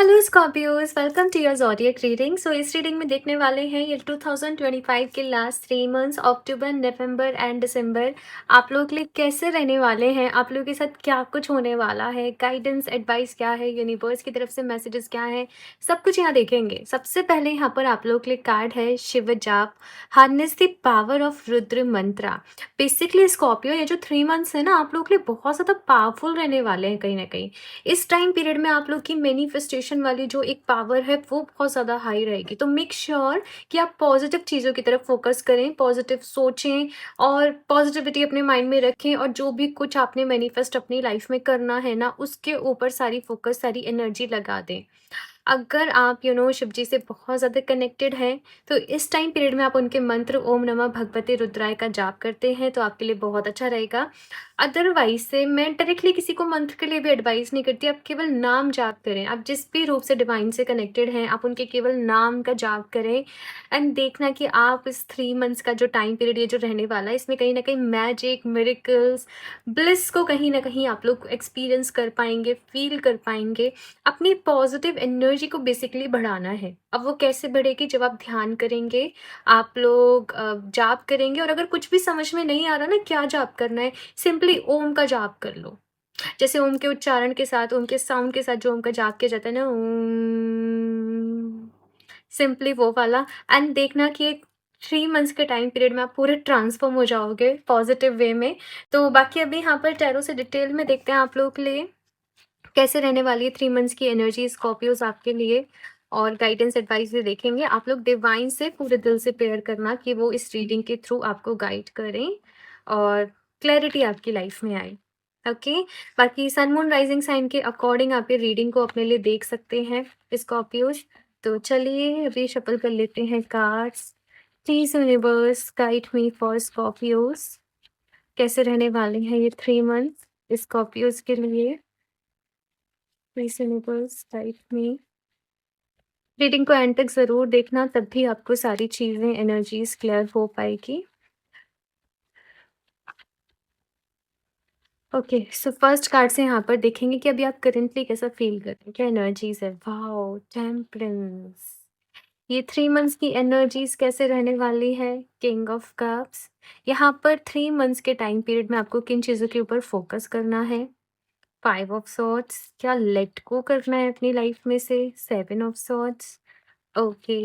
Hello Scorpios, welcome to your zodiac reading. So इस reading में देखने वाले हैं ये 2025 के लास्ट 3 मंथ्स अक्टूबर, नवंबर एंड दिसंबर आप लोगों के लिए कैसे रहने वाले हैं। आप लोगों के साथ क्या कुछ होने वाला है, गाइडेंस एडवाइस क्या है, यूनिवर्स की तरफ से मैसेजेस क्या है, सब कुछ यहाँ देखेंगे। सबसे पहले यहाँ पर आप लोगों के लिए कार्ड है शिव जाप, harness the power of Rudra Mantra. Basically Scorpio, ये जो 3 मंथ्स है ना, आप लोगों के लिए बहुत ज़्यादा पावरफुल रहने वाले हैं कहीं ना कहीं। इस टाइम पीरियड में आप लोग की मैनिफेस्टेशन वाली जो एक पावर है वो बहुत ज़्यादा हाई रहेगी। तो मेक श्योर कि आप पॉजिटिव चीज़ों की तरफ फोकस करें, पॉजिटिव सोचें और पॉजिटिविटी अपने माइंड में रखें, और जो भी कुछ आपने मैनिफेस्ट अपनी लाइफ में करना है ना, उसके ऊपर सारी फोकस, सारी एनर्जी लगा दें। अगर आप शिव जी से बहुत ज़्यादा कनेक्टेड हैं, तो इस टाइम पीरियड में आप उनके मंत्र ओम नमः भगवते रुद्राय का जाप करते हैं तो आपके लिए बहुत अच्छा रहेगा। अदरवाइज से मैं डायरेक्टली किसी को मंत्र के लिए भी एडवाइस नहीं करती। आप केवल नाम जाप करें। आप जिस भी रूप से डिवाइन से कनेक्टेड हैं, आप उनके केवल नाम का जाप करें। एंड देखना कि आप इस 3 मंथ्स का जो टाइम पीरियड ये जो रहने वाला है, इसमें कहीं ना कहीं मैजिक, मिरेकल्स, ब्लिस को कहीं ना कहीं आप लोग एक्सपीरियंस कर पाएंगे, फील कर पाएंगे। अपनी पॉजिटिव एनर्जी को बेसिकली बढ़ाना है। अब वो कैसे बढ़ेगी? जब आप ध्यान करेंगे, आप लोग जाप करेंगे, और अगर कुछ भी समझ में नहीं आ रहा ना क्या जाप करना है, सिंपली ओम का जाप कर लो। जैसे ओम के उच्चारण के साथ, ओम के साउंड के साथ जो ओम का जाप किया जाता है ना, ओम, सिंपली वो वाला। एंड देखना कि एक 3 मंथ्स के टाइम पीरियड में आप पूरे ट्रांसफॉर्म हो जाओगे पॉजिटिव वे में। तो बाकी अभी यहाँ पर टैरो से डिटेल में देखते हैं आप लोगों के लिए कैसे रहने वाली है 3 मंथ्स की एनर्जी स्कॉर्पियोज आपके लिए, और गाइडेंस एडवाइस भी देखेंगे। आप लोग डिवाइन से पूरे दिल से प्रेयर करना कि वो इस रीडिंग के थ्रू आपको गाइड करें और क्लैरिटी आपकी लाइफ में आए। ओके। बाकी सन मून राइजिंग साइन के अकॉर्डिंग आप ये रीडिंग को अपने लिए देख सकते हैं स्कॉर्पियोज। तो चलिए अभी शफल कर लेते हैं cards. Please universe guide me for Scorpios, कैसे रहने वाले हैं ये 3 मंथ स्कॉर्पियोज के लिए। Please universe guide me. Reading को एंड तक ज़रूर देखना, तब भी आपको सारी चीज़ें, एनर्जीज क्लियर हो पाएगी। ओके, सो फर्स्ट कार्ड से यहाँ पर देखेंगे कि अभी आप करेंटली कैसा फील कर रहे हैं, क्या एनर्जीज है। Wow, temperance. ये 3 मंथ्स की एनर्जीज कैसे रहने वाली है। King of cups. यहाँ पर 3 मंथ्स के टाइम पीरियड में आपको किन चीज़ों के ऊपर फोकस करना है। 5 ऑफ सॉर्ड्स, क्या लेट गो करना है अपनी लाइफ में से। 7 ऑफ सॉर्ड्स। ओके।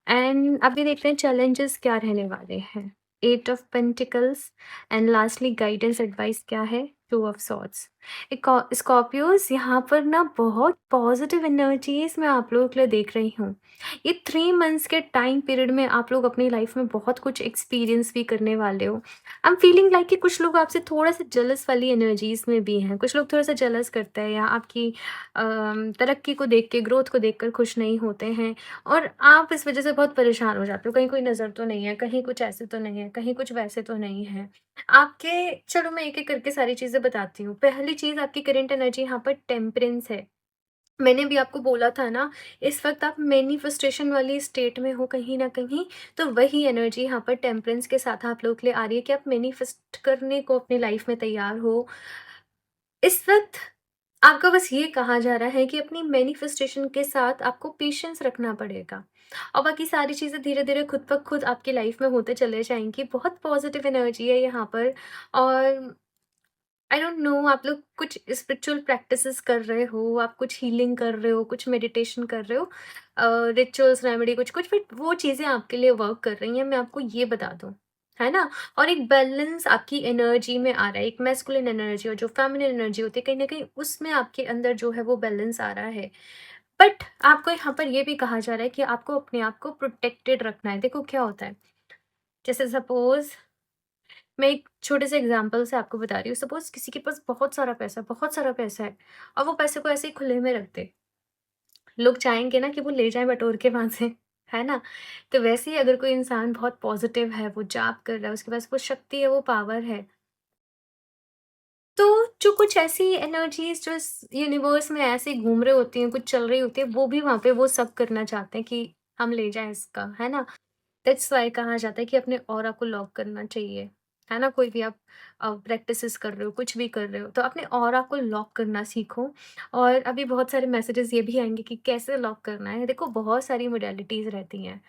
एंड अभी देखते हैं चैलेंजेस क्या रहने वाले हैं। 8 of pentacles. And lastly guidance advice क्या है। 2 ऑफ सॉर्ड्स। स्कॉर्पियोज, यहाँ पर ना बहुत पॉजिटिव एनर्जीज मैं आप लोगों के लिए देख रही हूँ। ये 3 मंथ्स के टाइम पीरियड में आप लोग अपनी लाइफ में बहुत कुछ एक्सपीरियंस भी करने वाले हो। आई एम फीलिंग लाइक कि कुछ लोग आपसे थोड़ा सा जेलस वाली एनर्जीज में भी हैं। कुछ लोग थोड़ा सा जेलस करते हैं या आपकी तरक्की को देख के, ग्रोथ को देख कर खुश नहीं होते हैं, और आप इस वजह से बहुत परेशान हो जाते हो। कहीं कोई नज़र तो नहीं है, कहीं कुछ ऐसे तो नहीं है, कहीं कुछ वैसे तो नहीं है आपके। चलो मैं एक-एक करके सारी चीज़ें बताती हूँ। पहली चीज़, आपकी करंट एनर्जी यहाँ पर टेम्परेंस है। मैंने भी आपको बोला था ना, इस वक़्त आप मैनिफेस्टेशन वाली स्टेट में हो कहीं न कहीं, तो वही एनर्जी यहाँ पर टेम्परेंस के साथ आप लोगों के लिए आ रही है कि आप मैनिफेस्ट करने को अपनी लाइफ में तैयार हो। इस वक़्त आपका बस ये कहा जा रहा है कि अपनी मैनिफेस्टेशन के साथ आपको पेशेंस रखना पड़ेगा, और बाकी सारी चीज़ें धीरे-धीरे खुद ब खुद आपकी लाइफ में होते चले जाएँगी। बहुत पॉजिटिव एनर्जी है यहाँ पर। और आई डोंट नो, आप लोग कुछ स्पिरिचुअल प्रैक्टिसेस कर रहे हो, आप कुछ हीलिंग कर रहे हो, कुछ मेडिटेशन कर रहे हो, रिचुअल्स, रेमेडी, कुछ-कुछ, बट वो चीज़ें आपके लिए वर्क कर रही हैं, मैं आपको ये बता दूँ, है ना? और एक बैलेंस आपकी एनर्जी में आ रहा है, एक मैस्कुलिन एनर्जी और जो फेमिनिन एनर्जी होती है, कहीं न कहीं उसमें आपके अंदर जो है वो बैलेंस आ रहा है। बट आपको यहाँ पर ये भी कहा जा रहा है कि आपको अपने आप को प्रोटेक्टेड रखना है। देखो क्या होता है, जैसे सपोज़ मैं एक छोटे से एग्जांपल से आपको बता रही हूँ। सपोज़ किसी के पास बहुत सारा पैसा है, और वो पैसे को ऐसे ही खुले में रख दे। लोग चाहेंगे ना कि वो ले जाएँ बटोर के वहाँ से, है ना? तो वैसे ही अगर कोई इंसान बहुत पॉज़िटिव है, वो जाप कर रहा है, उसके पास वो शक्ति है, वो पावर है, तो जो कुछ ऐसी एनर्जीज़ जो इस यूनिवर्स में ऐसे ही घूम रही होती हैं, कुछ चल रही होती है, वो भी वहाँ पे वो सब करना चाहते हैं कि हम ले जाएँ इसका, है ना? दैट्स व्हाई कहा जाता है कि अपने ऑरा को लॉक करना चाहिए। है ना? कोई भी आप प्रैक्टिसेस कर रहे हो, कुछ भी कर रहे हो, तो अपने ऑरा को लॉक करना सीखो। और अभी बहुत सारे मैसेजेस ये भी आएँगे कि कैसे लॉक करना है। देखो, बहुत सारी मोडालिटीज़ रहती हैं।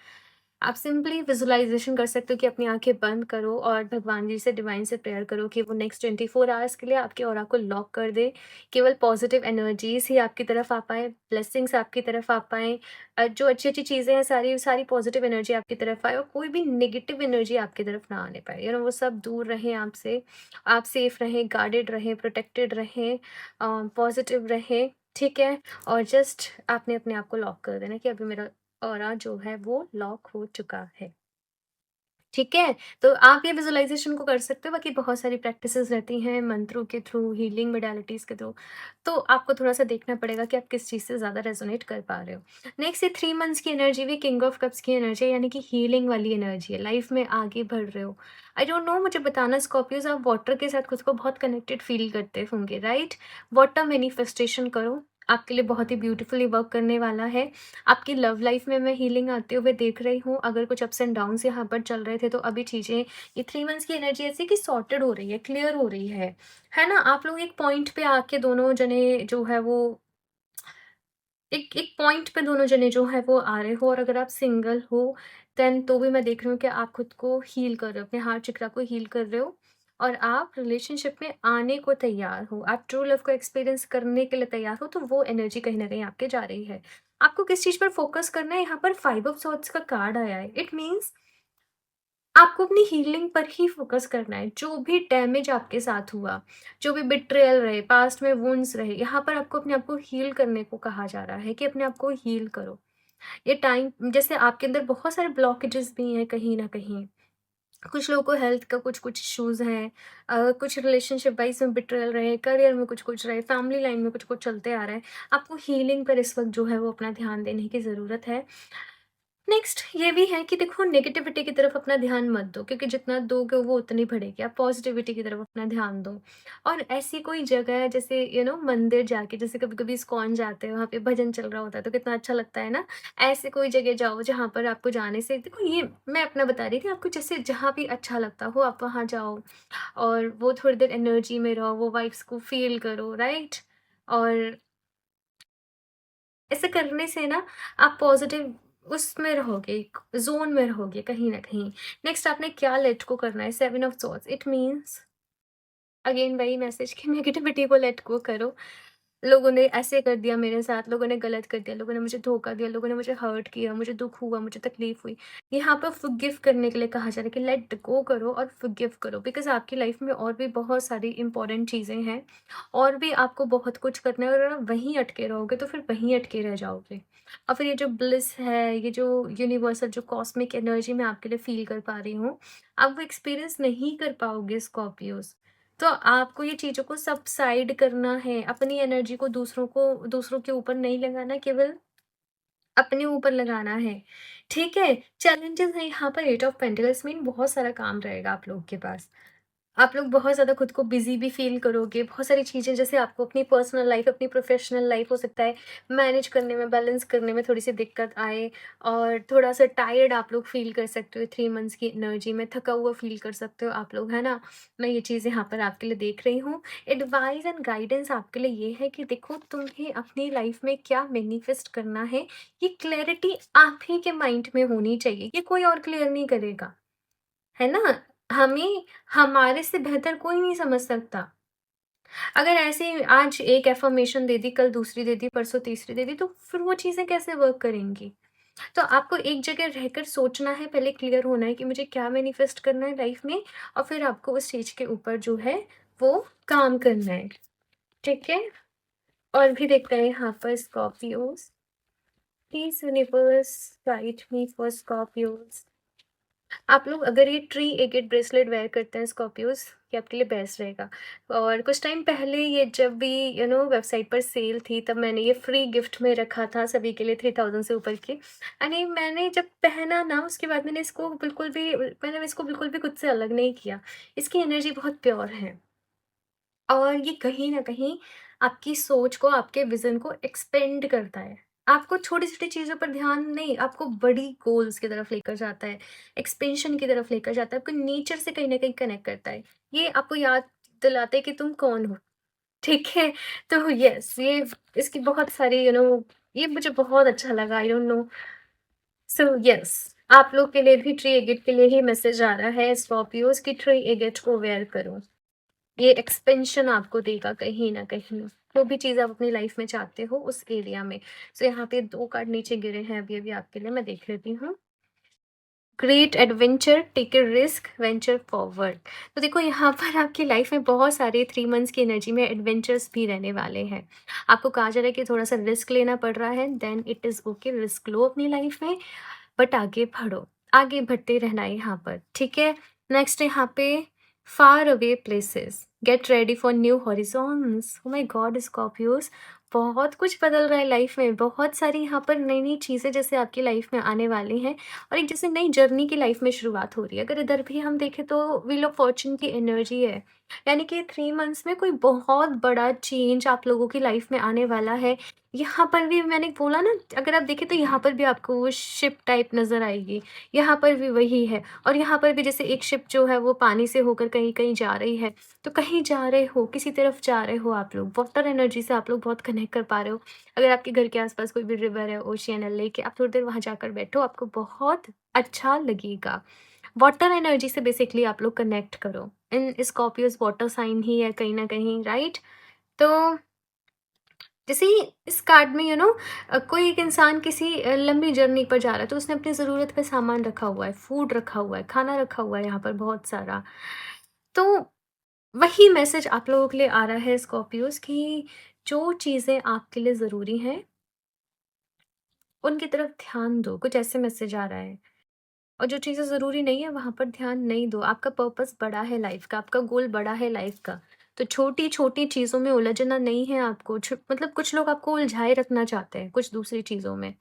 आप सिंपली विजुअलाइज़ेशन कर सकते हो कि अपनी आँखें बंद करो और भगवान जी से, डिवाइन से प्रेयर करो कि वो नेक्स्ट 24 आवर्स के लिए आपके ऑरा को लॉक कर दे। केवल पॉजिटिव एनर्जीज़ ही आपकी तरफ आ पाएँ, ब्लेसिंग्स आपकी तरफ आ पाएँ। जो अच्छी-अच्छी चीज़ें हैं, सारी सारी पॉजिटिव एनर्जी आपकी तरफ आए और कोई भी नेगेटिव एनर्जी आपकी तरफ ना आने पाए। वो सब दूर रहें आपसे। आप सेफ रहें, गार्डेड रहें, प्रोटेक्टेड रहें, पॉजिटिव रहें, ठीक है? और जस्ट आपने अपने आप को लॉक कर देना कि अभी मेरा ऑरा जो है वो लॉक हो चुका है। ठीक है? तो आप ये विज़ुअलाइज़ेशन को कर सकते हो, बाकी बहुत सारी प्रैक्टिसेज़ रहती हैं मंत्रों के थ्रू, हीलिंग मोडालिटीज़ के थ्रू। तो आपको थोड़ा-सा देखना पड़ेगा कि आप किस चीज़ से ज़्यादा रेज़ोनेट कर पा रहे हो। नेक्स्ट, ये 3 मंथ्स की एनर्जी भी किंग ऑफ कप्स की एनर्जी है, यानी कि हीलिंग वाली एनर्जी है, लाइफ़ में आगे बढ़ रहे हो। आई डोंट नो, मुझे बताना स्कॉर्पियोज़, आप वाटर के साथ खुद को बहुत कनेक्टेड फ़ील करते होंगे, राइट? वाटर मैनिफेस्टेशन करो, आपके लिए बहुत ही ब्यूटीफुली वर्क करने वाला है। आपकी लव लाइफ में मैं हीलिंग आते हुए देख रही हूँ। अगर कुछ अप्स एंड डाउन्स यहाँ पर चल रहे थे, तो अभी चीज़ें, ये 3 मंथ्स की एनर्जी ऐसी है कि सॉर्टेड हो रही है, क्लियर हो रही है ना? आप लोग एक पॉइंट पे आके दोनों जने जो है वो एक एक पॉइंट पे दोनों जने जो है वो आ रहे हो। और अगर आप सिंगल हो, देन तो भी मैं देख रही हूँ कि आप खुद को हील कर रहे हो, अपने हार्ट चक्रा को हील कर रहे हो और आप रिलेशनशिप में आने को तैयार हो। आप ट्रू लव को एक्सपीरियंस करने के लिए तैयार हो, तो वो एनर्जी कहीं न कहीं आपके जा रही है। आपको किस चीज़ पर फ़ोकस करना है? यहाँ पर 5 ऑफ सॉर्ड्स का कार्ड आया है। इट मीन्स आपको अपनी हीलिंग पर ही फ़ोकस करना है। जो भी डैमेज आपके साथ हुआ, जो भी बिट्रेयल रहे, पास्ट में वुंड्स रहे, यहाँ पर आपको अपने आप को हील करने को कहा जा रहा है कि अपने आप को हील करो। ये टाइम, जैसे आपके अंदर बहुत सारे ब्लॉकेजेस भी हैं कहीं न कहीं। कुछ लोगों को हेल्थ का कुछ-कुछ इश्यूज़ हैं, कुछ रिलेशनशिप वाइज़ में बिट्रेयल रहे, करियर में कुछ-कुछ रहे, फैमिली लाइन में कुछ-कुछ चलते आ रहा है। आपको हीलिंग पर इस वक़्त जो है वो अपना ध्यान देने की ज़रूरत है। नेक्स्ट ये भी है कि देखो, नेगेटिविटी की तरफ अपना ध्यान मत दो, क्योंकि जितना दोगे वो उतनी बढ़ेगी। आप पॉजिटिविटी की तरफ अपना ध्यान दो। और ऐसी कोई जगह है, जैसे मंदिर जाके, जैसे कभी-कभी इस्कॉन जाते हैं, वहाँ पे भजन चल रहा होता है तो कितना अच्छा लगता है ना? ऐसे कोई जगह जाओ जहाँ पर आपको जाने से, देखो ये मैं अपना बता रही थी आपको, जैसे जहाँ भी अच्छा लगता हो आप वहाँ जाओ और वो थोड़ी देर एनर्जी में रहो, वो वाइब्स को फ़ील करो, राइट? और ऐसे करने से ना आप पॉज़िटिव उसमें रहोगे, ज़ोन में रहोगे कहीं न कहीं। नेक्स्ट, आपने क्या लेट गो करना है? 7 of swords, it means again वही मैसेज कि नेगेटिविटी को लेट गो करो। लोगों ने ऐसे कर दिया मेरे साथ, लोगों ने गलत कर दिया, लोगों ने मुझे धोखा दिया, लोगों ने मुझे हर्ट किया, मुझे दुःख हुआ, मुझे तकलीफ़ हुई। यहाँ पर फ़ॉरगिव करने के लिए कहा जा रहा है कि लेट गो करो और फ़ॉरगिव करो, बिकॉज़ आपकी लाइफ़ में और भी बहुत सारी इम्पोर्टेंट चीज़ें हैं और भी आपको बहुत कुछ करना है। और अगर आप वहीं अटके रहोगे तो फिर वहीं अटके रह जाओगे। और फिर ये जो ब्लिस है, ये जो यूनिवर्सल, जो कॉस्मिक एनर्जी मैं आपके लिए फ़ील कर पा रही हूँ, आप वो एक्सपीरियंस नहीं कर पाओगे स्कॉर्पियोज़। तो आपको ये चीज़ों को सबसाइड करना है, अपनी एनर्जी को दूसरों के ऊपर नहीं लगाना, केवल अपने ऊपर लगाना है, ठीक है? चैलेंजेस हैं यहाँ पर, 8 ऑफ पेंटिकल्स मीन बहुत सारा काम रहेगा आप लोग के पास। आप लोग बहुत ज़्यादा खुद को बिज़ी भी फ़ील करोगे, बहुत सारी चीज़ें, जैसे आपको अपनी पर्सनल लाइफ़, अपनी प्रोफ़ेशनल लाइफ़ हो सकता है मैनेज करने में, बैलेंस करने में थोड़ी-सी दिक्कत आए और थोड़ा-सा टायर्ड आप लोग फ़ील कर सकते हो 3 मंथ्स की एनर्जी में, थका हुआ फ़ील कर सकते हो आप लोग, है ना? मैं ये चीज़ यहाँ पर आपके लिए देख रही हूँ। एडवाइस एंड गाइडेंस आपके लिए ये है कि देखो, तुम्हें अपनी लाइफ़ में क्या मैनिफेस्ट करना है, ये क्लैरिटी आप ही के माइंड में होनी चाहिए, ये कोई और क्लियर नहीं करेगा। है ना? हमें हमारे से बेहतर कोई नहीं समझ सकता। अगर ऐसे ही आज एक अफ़र्मेशन दे दी, कल दूसरी दे दी, परसों तीसरी दे दी, तो फिर वो चीज़ें कैसे वर्क करेंगी? तो आपको एक जगह रहकर सोचना है, पहले क्लियर होना है कि मुझे क्या मैनिफेस्ट करना है लाइफ़ में, और फिर आपको उस चीज़ के ऊपर जो है वो काम करना है। ठीक है? और भी देखते हैं यहाँ पर Scorpios. Please universe guide me for Scorpios. आप लोग अगर ये ट्री एगेट ब्रेसलेट वेयर करते हैं स्कॉर्पियोज़, ये आपके लिए बेस्ट रहेगा। और कुछ टाइम पहले ये जब भी वेबसाइट पर सेल थी, तब मैंने ये फ्री गिफ्ट में रखा था सभी के लिए, 3000 से ऊपर की। यानी मैंने जब पहना ना, उसके बाद मैंने इसको बिल्कुल भी खुद से अलग नहीं किया। इसकी एनर्जी बहुत प्योर है और ये कहीं न कहीं आपकी सोच को, आपके विज़न को एक्सपेंड करता है। आपको छोटी-छोटी चीज़ों पर ध्यान नहीं, आपको बड़ी गोल्स की तरफ लेकर जाता है, एक्सपेंशन की तरफ लेकर जाता है, आपको नेचर से कहीं न कहीं कनेक्ट करता है। ये आपको याद दिलाता है कि तुम कौन हो, ठीक है? तो येस, ये इसकी बहुत सारी ये मुझे बहुत अच्छा लगा, I don't know. So yes, आप लोग के लिए भी ट्री एगिट के लिए ही मैसेज आ रहा है स्कॉर्पियोज़ की ट्री एगिट को वेयर करो। ये एक्सपेंशन आपको देगा कहीं न कहीं। जो भी चीज़ आप अपनी लाइफ में चाहते हो उस एरिया में। सो यहाँ पे 2 कार्ड नीचे गिरे हैं अभी-अभी आपके लिए, मैं देख लेती हूँ। Great adventure, take a risk, venture forward. तो देखो यहाँ पर आपकी लाइफ में बहुत सारे 3 मंथ्स की एनर्जी में एडवेंचर्स भी रहने वाले हैं। आपको कहा जा रहा है कि थोड़ा-सा रिस्क लेना पड़ रहा है, then it is okay, risk लो अपनी लाइफ में, बट आगे बढ़ो, आगे बढ़ते रहना है यहाँ पर, ठीक है? नेक्स्ट यहाँ पे far away places, get ready for new horizons. Oh my God Scorpios, बहुत कुछ बदल रहा है लाइफ में, बहुत सारी यहाँ पर नई-नई चीज़ें जैसे आपकी लाइफ में आने वाली हैं और एक जैसे नई जर्नी की लाइफ में शुरुआत हो रही है। अगर इधर भी हम देखें तो व्हील ऑफ फॉर्च्यून की एनर्जी है, यानी कि 3 मंथ्स में कोई बहुत बड़ा चेंज आप लोगों की लाइफ में आने वाला है। यहाँ पर भी मैंने बोला ना, अगर आप देखें तो यहाँ पर भी आपको वो शिप टाइप नज़र आएगी, यहाँ पर भी वही है और यहाँ पर भी जैसे एक शिप जो है वो पानी से होकर कहीं-कहीं जा रही है। तो कहीं जा रहे हो, किसी तरफ जा रहे हो आप लोग, वाटर एनर्जी से आप लोग बहुत कनेक्ट कर पा रहे हो। अगर आपके घर के आस-पास कोई भी रिवर है, ओशियन है, लेक है, आप थोड़ी देर वहाँ जाकर बैठो, आपको बहुत अच्छा लगेगा। वाटर एनर्जी से बेसिकली आप लोग कनेक्ट करो। इन स्कॉर्पियोज़ वाटर साइन ही है कहीं न कहीं, राइट? तो जैसे ही इस कार्ड में कोई एक इंसान किसी लंबी जर्नी पर जा रहा है तो उसने अपनी ज़रूरत का सामान रखा हुआ है, फूड रखा हुआ है, खाना रखा हुआ है यहाँ पर बहुत सारा। तो वही मैसेज आप लोगों के लिए आ रहा है स्कॉर्पियोज़ कि जो चीज़ें आपके लिए ज़रूरी हैं, उनकी तरफ ध्यान दो, कुछ ऐसे मैसेज आ रहा है। और जो चीज़ें ज़रूरी नहीं है वहाँ पर ध्यान नहीं दो। आपका पर्पस बड़ा है लाइफ़ का, आपका गोल बड़ा है लाइफ़ का। तो छोटी-छोटी चीज़ों में उलझना नहीं है आपको। मतलब कुछ लोग आपको उलझाए रखना चाहते हैं कुछ दूसरी चीज़ों में,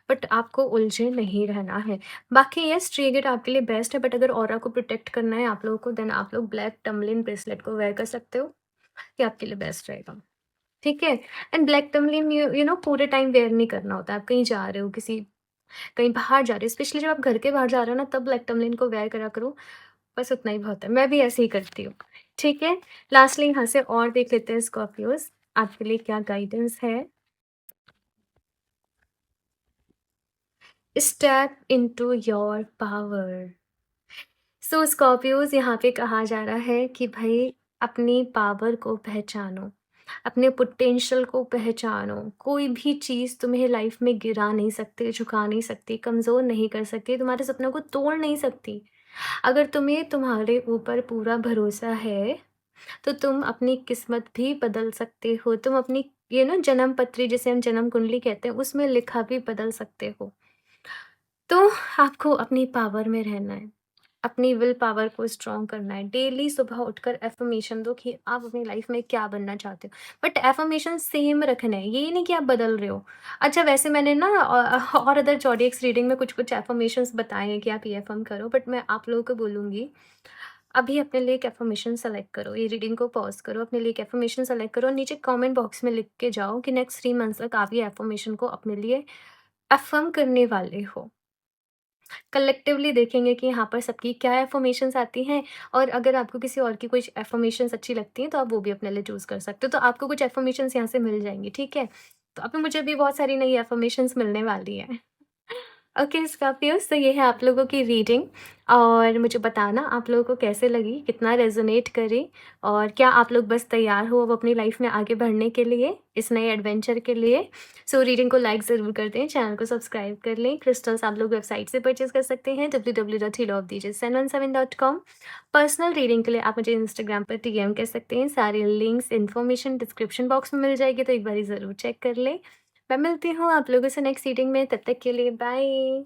बट आपको उलझे नहीं रहना है। बाकी येस, ट्रिगेट आपके लिए बेस्ट है, बट अगर ऑरा को प्रोटेक्ट करना है आप लोगों को, देन आप लोग ब्लैक टर्मलिन ब्रेसलेट को वेयर कर सकते हो। ये आपके लिए बेस्ट रहेगा। ठीक है? एंड ब्लैक टर्मलिन पूरे टाइम वेयर नहीं करना होता है। आप कहीं जा रहे हो, कहीं बाहर जा रहे हो, स्पेशली जब आप घर के बाहर जा रहे हो ना, तब ब्लैक टर्मलिन को वेयर करा करो। बस उतना ही बहुत है। मैं भी ऐसे ही करती हूँ। ठीक है? लास्टली यहाँ से और देख लेते हैं स्कॉर्पियोज़, आपके लिए क्या गाइडेंस है। Step into your power. So Scorpios, यहाँ पे कहा जा रहा है कि भई अपनी पावर को पहचानो, अपने पोटेंशियल को पहचानो। कोई भी चीज़ तुम्हें लाइफ़ में गिरा नहीं सकती, झुका नहीं सकती, कमज़ोर नहीं कर सकती, तुम्हारे सपनों को तोड़ नहीं सकती। अगर तुम्हें तुम्हारे ऊपर पूरा भरोसा है, तो तुम अपनी किस्मत भी बदल सकते हो। तुम अपनी जन्म पत्री, जिसे हम जन्म कुंडली कहते हैं, उसमें लिखा भी बदल सकते हो। तो आपको अपनी पावर में रहना है। अपनी विल पावर को स्ट्रॉन्ग करना है। डेली सुबह उठकर अफ़र्मेशन दो कि आप अपनी लाइफ़ में क्या बनना चाहते हो। बट अफ़र्मेशन सेम रखना है, ये नहीं कि आप बदल रहे हो। अच्छा, वैसे मैंने ना और अदर ज़ोडिएक्स रीडिंग में कुछ-कुछ अफ़र्मेशंस बताए हैं कि आप ये अफ़र्म करो, बट मैं आप लोगों को बोलूँगी, अभी अपने लिए एक अफ़र्मेशन सेलेक्ट करो। ये रीडिंग को पॉज़ करो, अपने लिए एक अफ़र्मेशन सेलेक्ट करो और नीचे कमेंट बॉक्स में लिख के जाओ कि नेक्स्ट 3 मंथ्स तक आप ये अफ़र्मेशन को अपने लिए अफ़र्म करने वाले हो। कलेक्टिवली देखेंगे कि यहाँ पर सबकी क्या अफ़र्मेशंस आती हैं और अगर आपको किसी और की कुछ अफ़र्मेशंस अच्छी लगती हैं, तो आप वो भी अपने लिए चूज़ कर सकते हो। तो आपको कुछ अफ़र्मेशंस यहाँ से मिल जाएँगी, ठीक है? तो अभी मुझे भी बहुत सारी नई अफ़र्मेशंस मिलने वाली हैं। ओके स्कॉर्पियोज़, तो ये है आप लोगों की रीडिंग और मुझे बताना आप लोगों को कैसे लगी, कितना रेज़ोनेट करी और क्या आप लोग बस तैयार हो अब अपनी लाइफ़ में आगे बढ़ने के लिए, इस नए एडवेंचर के लिए? सो रीडिंग को लाइक ज़रूर कर दें, चैनल को सब्सक्राइब कर लें। क्रिस्टल्स आप लोग वेबसाइट से परचेज़ कर सकते हैं www.healofdjsen17.com। पर्सनल रीडिंग के लिए आप मुझे इंस्टाग्राम पर डीएम कर सकते हैं। सारे लिंक्स, इन्फॉर्मेशन डिस्क्रिप्शन बॉक्स में मिल जाएगी, तो एक बारी ज़रूर चेक कर लें। मैं मिलती हूँ आप लोगों से नेक्स्ट रीडिंग में, तब तक के लिए बाय।